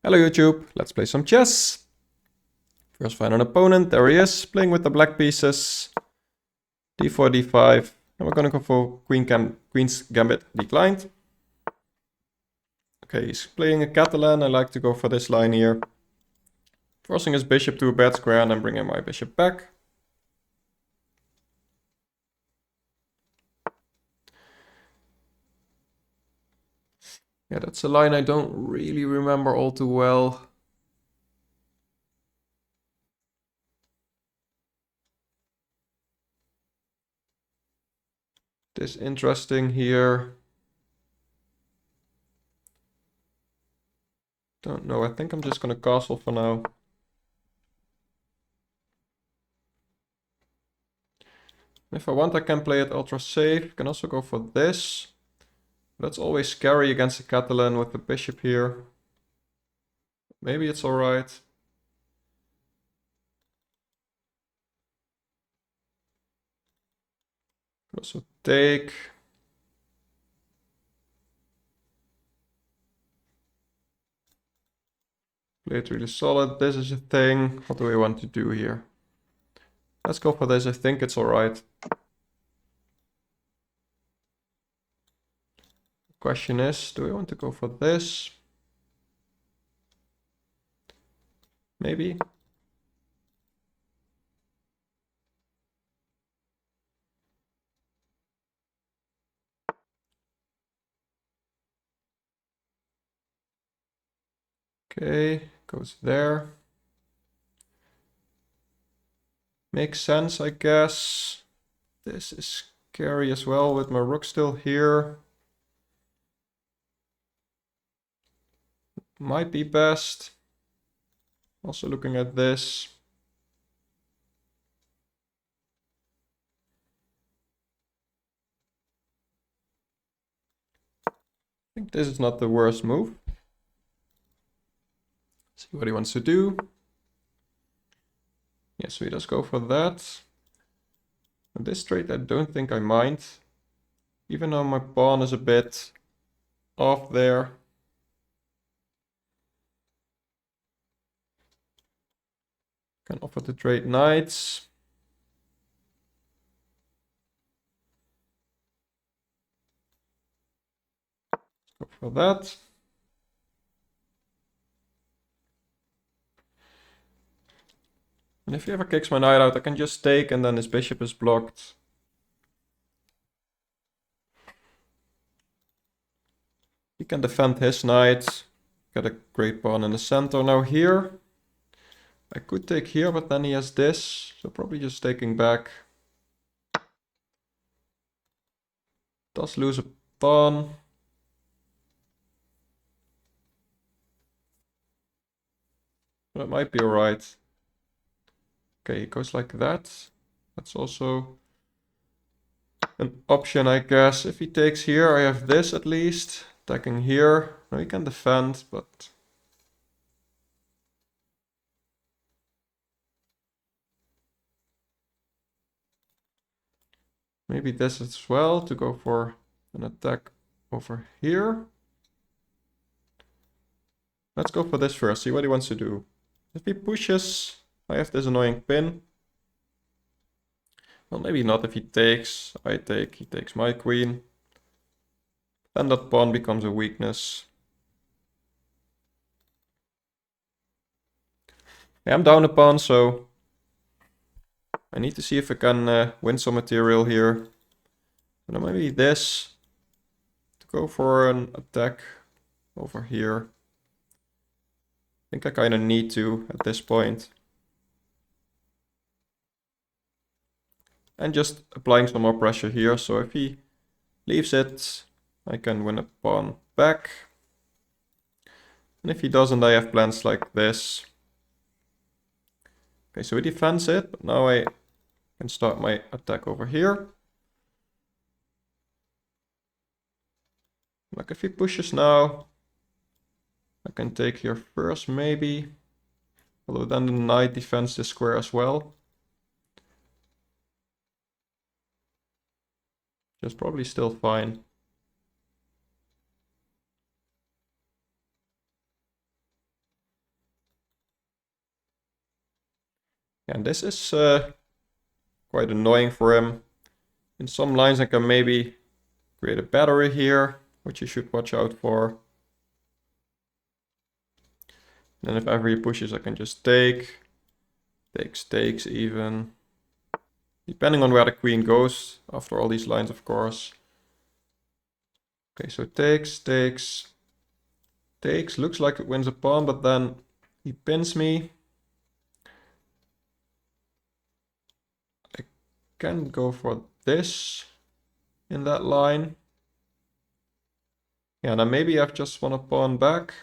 Hello YouTube, let's play some chess. First find an opponent, there he is, playing with the black pieces. d4, d5, and we're gonna go for Queen's Gambit, declined. Okay, he's playing a Catalan, I like to go for this line here. Forcing his bishop to a bad square and then bringing my bishop back. Yeah, that's a line I don't really remember all too well. This interesting here. Don't know, I think I'm just gonna castle for now. If I want, I can play it ultra safe. Can also go for this. That's always scary against the Catalan with the bishop here. Maybe it's alright. Also take. Play it really solid. This is a thing. What do we want to do here? Let's go for this. I think it's alright. Question is, do we want to go for this? Maybe. Okay, goes there. Makes sense, I guess. This is scary as well with my rook still here. Might be best. Also looking at this. I think this is not the worst move. See what he wants to do. Yeah, so he does go for that. And this trade I don't think I mind. Even though my pawn is a bit off there. Can offer to trade knights. Let's go for that. And if he ever kicks my knight out, I can just take and then his bishop is blocked. He can defend his knight. Got a great pawn in the center. Now here, I could take here, but then he has this. So probably just taking back. Does lose a pawn. That might be alright. Okay, it goes like that. That's also an option, I guess. If he takes here, I have this at least. Attacking here. No, he can defend, but... maybe this as well, to go for an attack over here. Let's go for this first, see what he wants to do. If he pushes, I have this annoying pin. Well, maybe not if he takes. I take, he takes my queen. Then that pawn becomes a weakness. Yeah, I'm down a pawn, so I need to see if I can win some material here. And then maybe this, to go for an attack over here. I think I kind of need to at this point. And just applying some more pressure here, so if he leaves it, I can win a pawn back. And if he doesn't, I have plans like this. Okay, so he defends it, but now I can start my attack over here. Like if he pushes now, I can take here first maybe. Although then the knight defends this square as well. Just probably still fine. And this is quite annoying for him. In some lines I can maybe create a battery here, which you should watch out for. Then if ever he pushes, I can just takes even. Depending on where the queen goes after all these lines, of course. Okay, so takes. Looks like it wins a pawn, but then he pins me. I can go for this in that line. Yeah, then maybe I've just won a pawn back.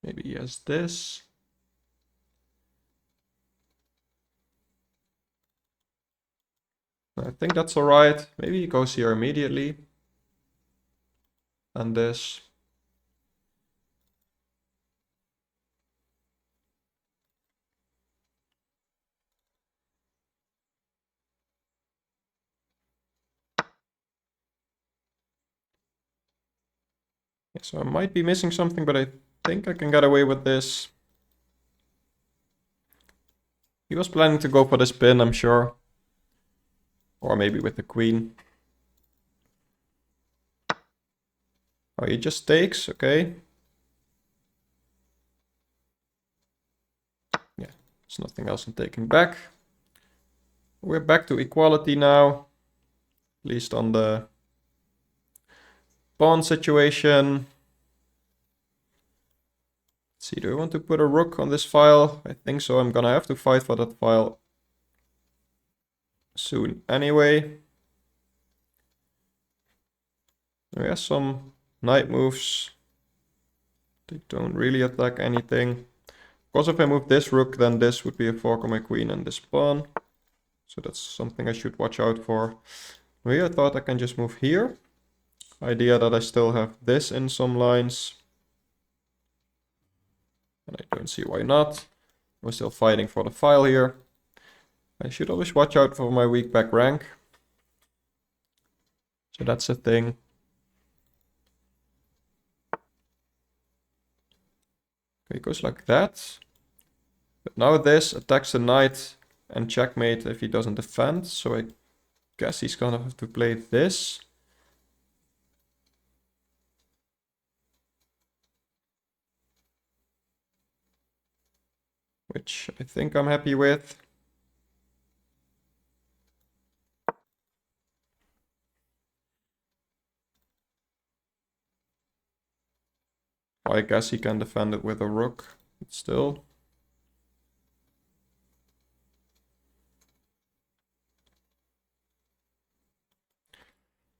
Maybe he has this. I think that's alright. Maybe he goes here immediately. And this. Yeah, so I might be missing something, but I think I can get away with this. He was planning to go for this pin, I'm sure. Or maybe with the queen. Oh, he just takes, okay. Yeah, there's nothing else I'm taking back. We're back to equality now. At least on the pawn situation. Let's see, do I want to put a rook on this file? I think so. I'm gonna have to fight for that file soon anyway. We have some knight moves. They don't really attack anything. Of course, if I move this rook, then this would be a fork on my queen and this pawn. So that's something I should watch out for. Here I thought I can just move here. Idea that I still have this in some lines. And I don't see why not. We're still fighting for the file here. I should always watch out for my weak back rank. So that's a thing. Okay, it goes like that. But now this attacks the knight and checkmate if he doesn't defend. So I guess he's gonna have to play this. Which I think I'm happy with. I guess he can defend it with a rook, but still.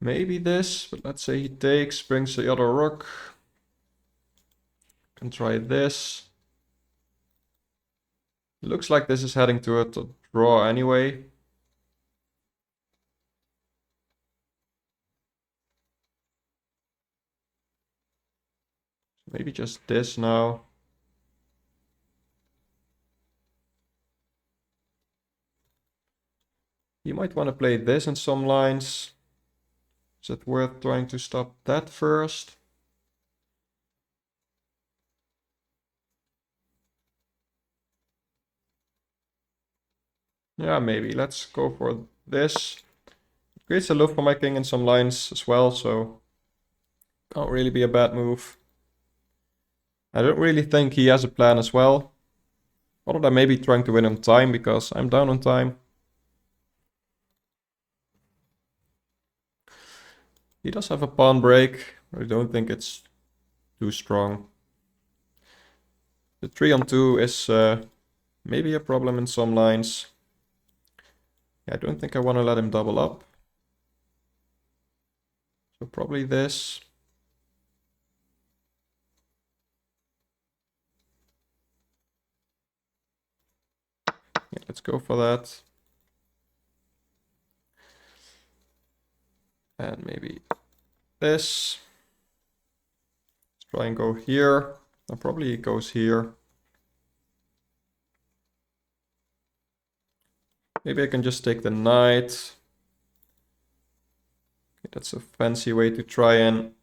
Maybe this, but let's say he takes, brings the other rook. Can try this. Looks like this is heading to a draw anyway. Maybe just this now. You might want to play this in some lines. Is it worth trying to stop that first? Yeah, maybe. Let's go for this. It creates a loop for my king in some lines as well, so can't really be a bad move. I don't really think he has a plan as well. Other than maybe trying to win on time, because I'm down on time. He does have a pawn break. I don't think it's too strong. The 3-on-2 is maybe a problem in some lines. Yeah, I don't think I want to let him double up. So probably this. Yeah, let's go for that. And maybe this. Let's try and go here. And probably it goes here. Maybe I can just take the knight. Okay, that's a fancy way to try and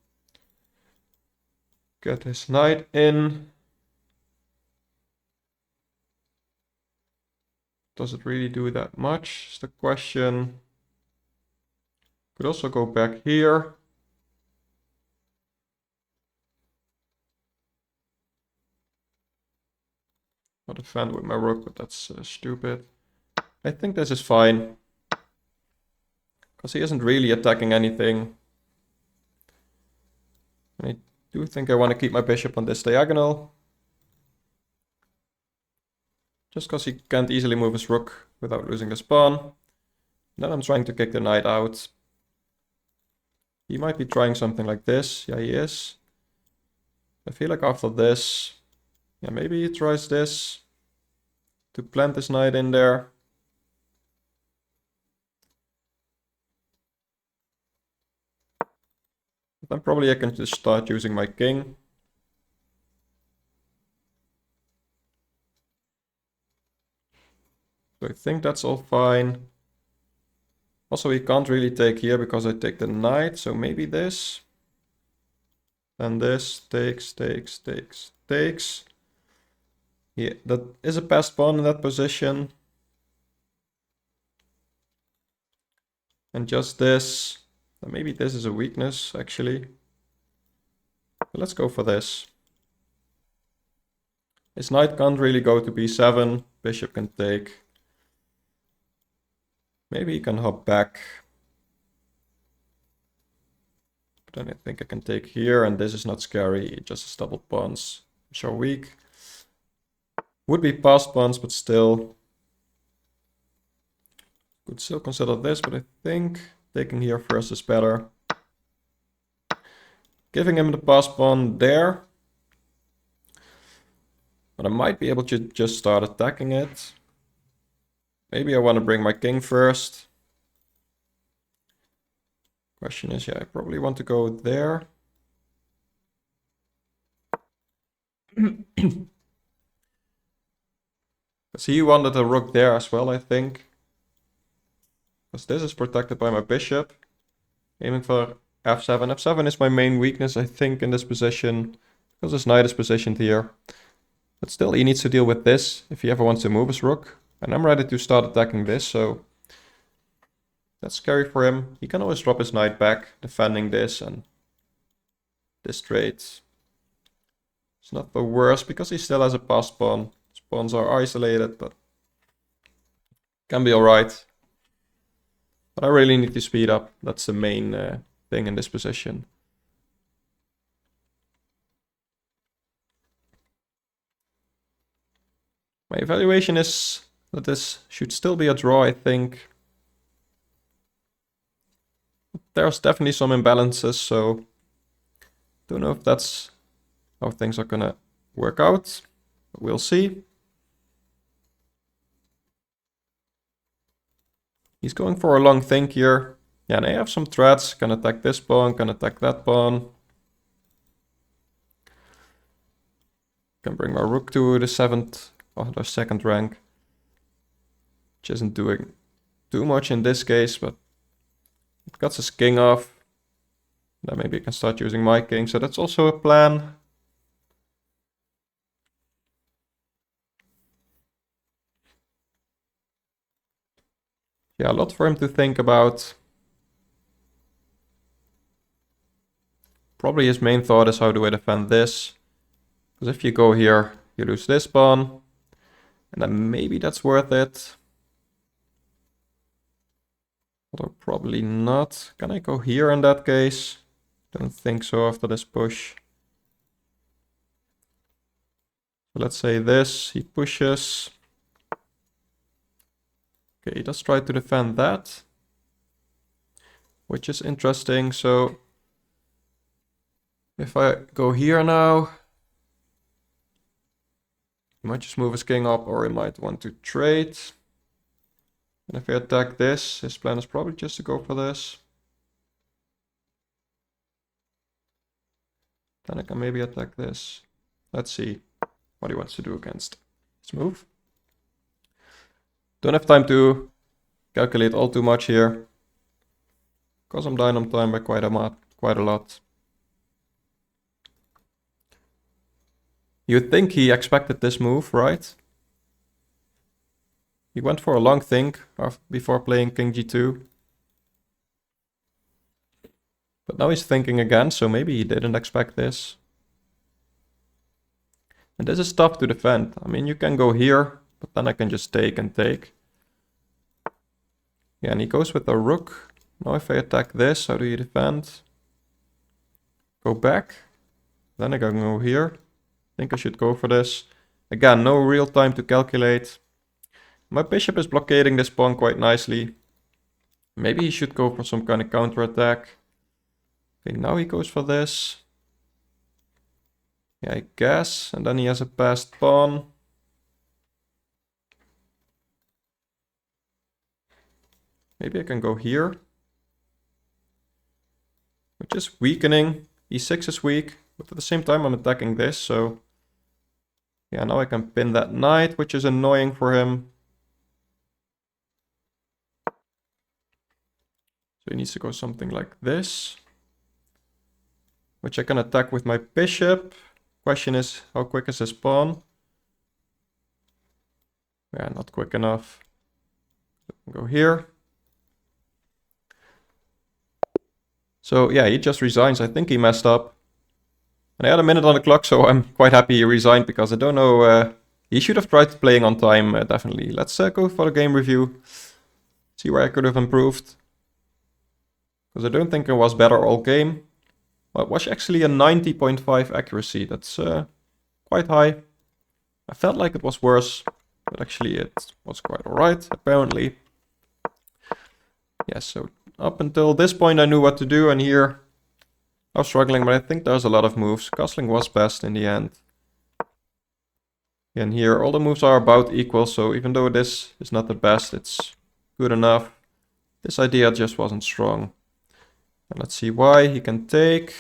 get his knight in. does it really do that much is the question. Could also go back here. I'll defend with my rook, but that's stupid. I think this is fine. Because he isn't really attacking anything. I do think I want to keep my bishop on this diagonal. Just because he can't easily move his rook without losing his pawn. Then I'm trying to kick the knight out. He might be trying something like this. Yeah, he is. I feel like after this, yeah, maybe he tries this to plant this knight in there. But then probably I can just start using my king. So I think that's all fine. Also, he can't really take here because I take the knight, so maybe this. And this takes. Yeah, that is a passed pawn in that position. And just this. Maybe this is a weakness, actually. But let's go for this. His knight can't really go to b7. Bishop can take. Maybe he can hop back. But then I think I can take here, and this is not scary. Just his double pawns, which are weak. Would be passed pawns, but still. Could still consider this, but I think taking here first is better. Giving him the passed pawn there. But I might be able to just start attacking it. Maybe I want to bring my king first. Question is, yeah, I probably want to go there. Because he wanted a rook there as well, I think. Because this is protected by my bishop. Aiming for f7. f7 is my main weakness, I think, in this position. Because his knight is positioned here. But still, he needs to deal with this if he ever wants to move his rook. And I'm ready to start attacking this, so that's scary for him. He can always drop his knight back, defending this, and this trade. It's not the worst because he still has a passed pawn. His pawns are isolated, but can be alright. But I really need to speed up. That's the main thing in this position. My evaluation is that this should still be a draw, I think. There's definitely some imbalances, so don't know if that's how things are gonna work out. But we'll see. He's going for a long think here. Yeah, and I have some threats. Can attack this pawn, can attack that pawn. Can bring my rook to the 7th or the 2nd rank. Which isn't doing too much in this case, but it cuts his king off. Then maybe I can start using my king, so that's also a plan. Yeah, a lot for him to think about. Probably his main thought is how do I defend this? Because if you go here, you lose this pawn. And then maybe that's worth it. Although probably not. Can I go here in that case? Don't think so after this push. So let's say this, he pushes. Okay, he does try to defend that. Which is interesting, so if I go here now, he might just move his king up, or he might want to trade. And if I attack this, his plan is probably just to go for this. Then I can maybe attack this. Let's see what he wants to do against this move. Don't have time to calculate all too much here. Because I'm down on time by quite a lot. You'd think he expected this move, right? He went for a long think before playing king g2. But now he's thinking again, so maybe he didn't expect this. And this is tough to defend. I mean, you can go here, but then I can just take and take. Yeah, and he goes with the rook. Now if I attack this, how do you defend? Go back. Then I can go here. I think I should go for this. Again, no real time to calculate. My bishop is blockading this pawn quite nicely. Maybe he should go for some kind of counterattack. Okay, now he goes for this. Yeah, I guess. And then he has a passed pawn. Maybe I can go here. Which is weakening. E6 is weak. But at the same time I'm attacking this, so... Yeah, now I can pin that knight, which is annoying for him. So he needs to go something like this. Which I can attack with my bishop. Question is, how quick is his pawn? Yeah, not quick enough. Go here. So yeah, he just resigns. I think he messed up. And I had a minute on the clock, so I'm quite happy he resigned, because I don't know... he should have tried playing on time, definitely. Let's go for the game review. See where I could have improved. Because I don't think I was better all game. Well, it was actually a 90.5 accuracy. That's quite high. I felt like it was worse, but actually it was quite alright, apparently. Yeah, so up until this point I knew what to do, and here I was struggling, but I think there's a lot of moves. Castling was best in the end. And here all the moves are about equal, so even though this is not the best, it's good enough. This idea just wasn't strong. And let's see why. He can take.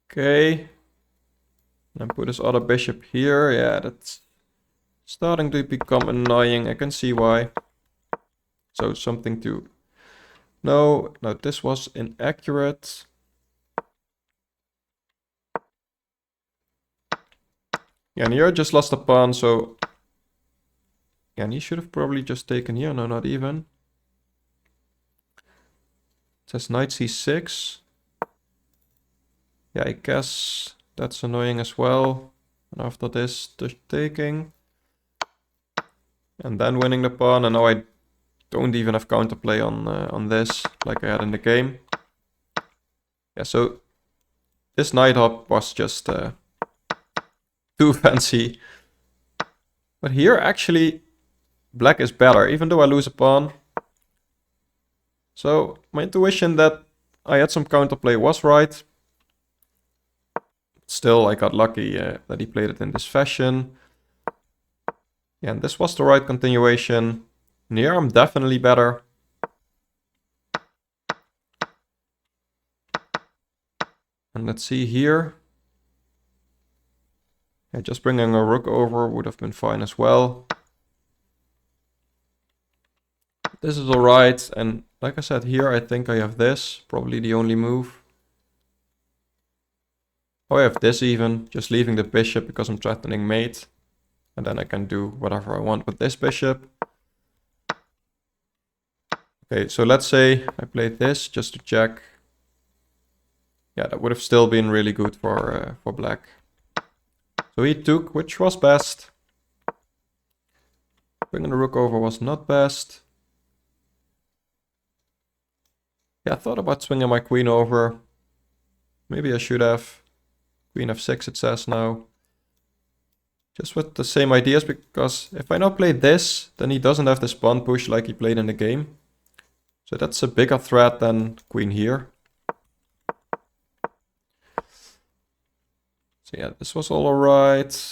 Okay. And put his other bishop here. Yeah, that's starting to become annoying. I can see why. So something to... No, this was inaccurate. Yeah, and here I just lost a pawn, so... Yeah, and he should have probably just taken here. No, not even. It says knight c6. Yeah, I guess that's annoying as well. And after this, just taking. And then winning the pawn, and now I don't even have counterplay on this, like I had in the game. Yeah, so this knight hop was just too fancy. But here actually black is better, even though I lose a pawn. So my intuition that I had some counterplay was right. Still, I got lucky that he played it in this fashion. Yeah, and this was the right continuation. And here I'm definitely better. And let's see here. Yeah, just bringing a rook over would have been fine as well. This is alright, and like I said here, I think I have this, probably the only move. Oh, I have this even, just leaving the bishop because I'm threatening mate. And then I can do whatever I want with this bishop. Okay, so let's say I played this just to check. Yeah, that would have still been really good for black. So he took, which was best. Bringing the rook over was not best. Yeah, I thought about swinging my queen over. Maybe I should have. Queen f6 it says now. Just with the same ideas, because if I now play this, then he doesn't have this pawn push like he played in the game. So that's a bigger threat than queen here. So yeah, this was all alright.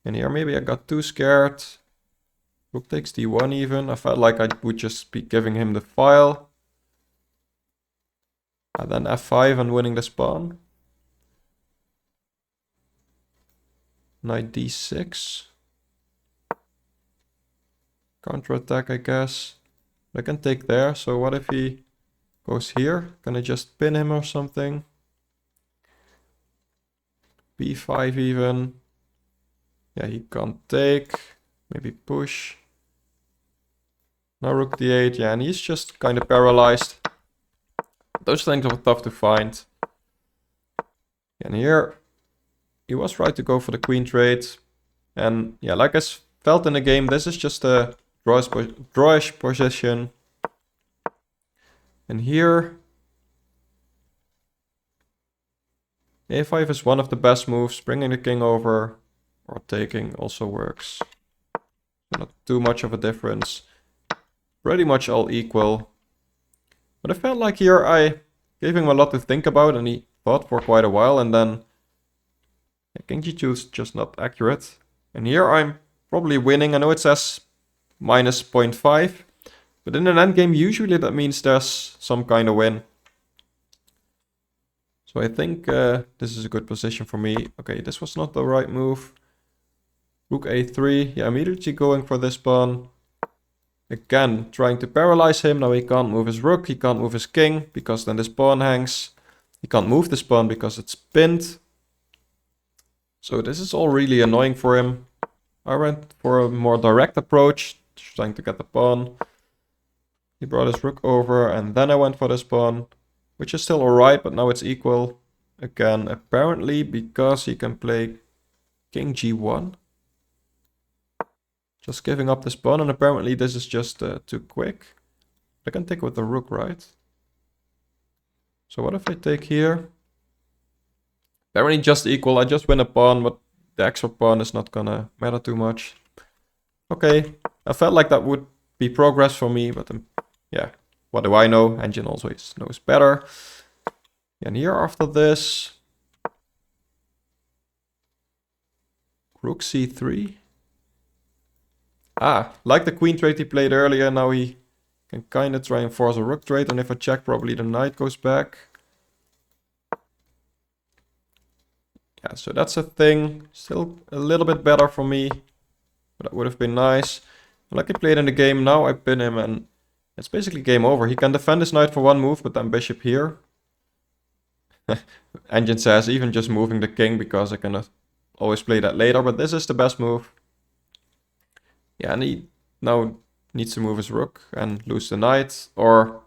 And here maybe I got too scared. Rook takes d1 even. I felt like I would just be giving him the file. And then f5 and winning this pawn. Knight d6. Counterattack, I guess. I can take there, so what if he goes here? Can I just pin him or something? b5 even. Yeah, he can't take. Maybe push. Now rook d8. Yeah, and he's just kind of paralyzed. Those things are tough to find. And here, he was right to go for the queen trade. And yeah, like I felt in the game, this is just a drawish position. And here, a5 is one of the best moves. Bringing the king over or taking also works. Not too much of a difference. Pretty much all equal. But I felt like here I gave him a lot to think about and he thought for quite a while, and then king g2 is just not accurate. And here I'm probably winning. I know it says minus 0.5, but in an endgame usually that means there's some kind of win. So I think this is a good position for me. Okay, this was not the right move. Rook a3. Yeah, immediately going for this pawn. Again, trying to paralyze him. Now he can't move his rook. He can't move his king because then this pawn hangs. He can't move this pawn because it's pinned. So this is all really annoying for him. I went for a more direct approach, trying to get the pawn. He brought his rook over and then I went for this pawn, which is still alright, but now it's equal. Again, apparently because he can play king g1. Just giving up this pawn, and apparently this is just too quick. I can take with the rook, right? So what if I take here? Apparently just equal. I just win a pawn, but the extra pawn is not gonna matter too much. Okay, I felt like that would be progress for me, but yeah, what do I know? Engine always knows better. And here after this, rook c3. Ah, like the queen trade he played earlier, now he can kind of try and force a rook trade, and if I check, probably the knight goes back. Yeah, so that's a thing. Still a little bit better for me, but that would have been nice. Like he played in the game, now I pin him, and it's basically game over. He can defend his knight for one move, but then bishop here. Engine says even just moving the king, because I can always play that later, but this is the best move. Yeah, and he now needs to move his rook and lose the knight, or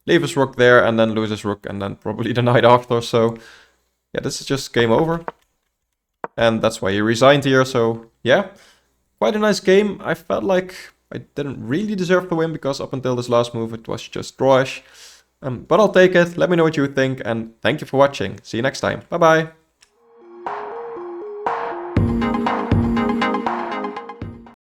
leave his rook there and then lose his rook and then probably the knight after. So yeah, this is just game over. And that's why he resigned here. So yeah, quite a nice game. I felt like I didn't really deserve the win because up until this last move it was just drawish. But I'll take it. Let me know what you think and thank you for watching. See you next time. Bye bye.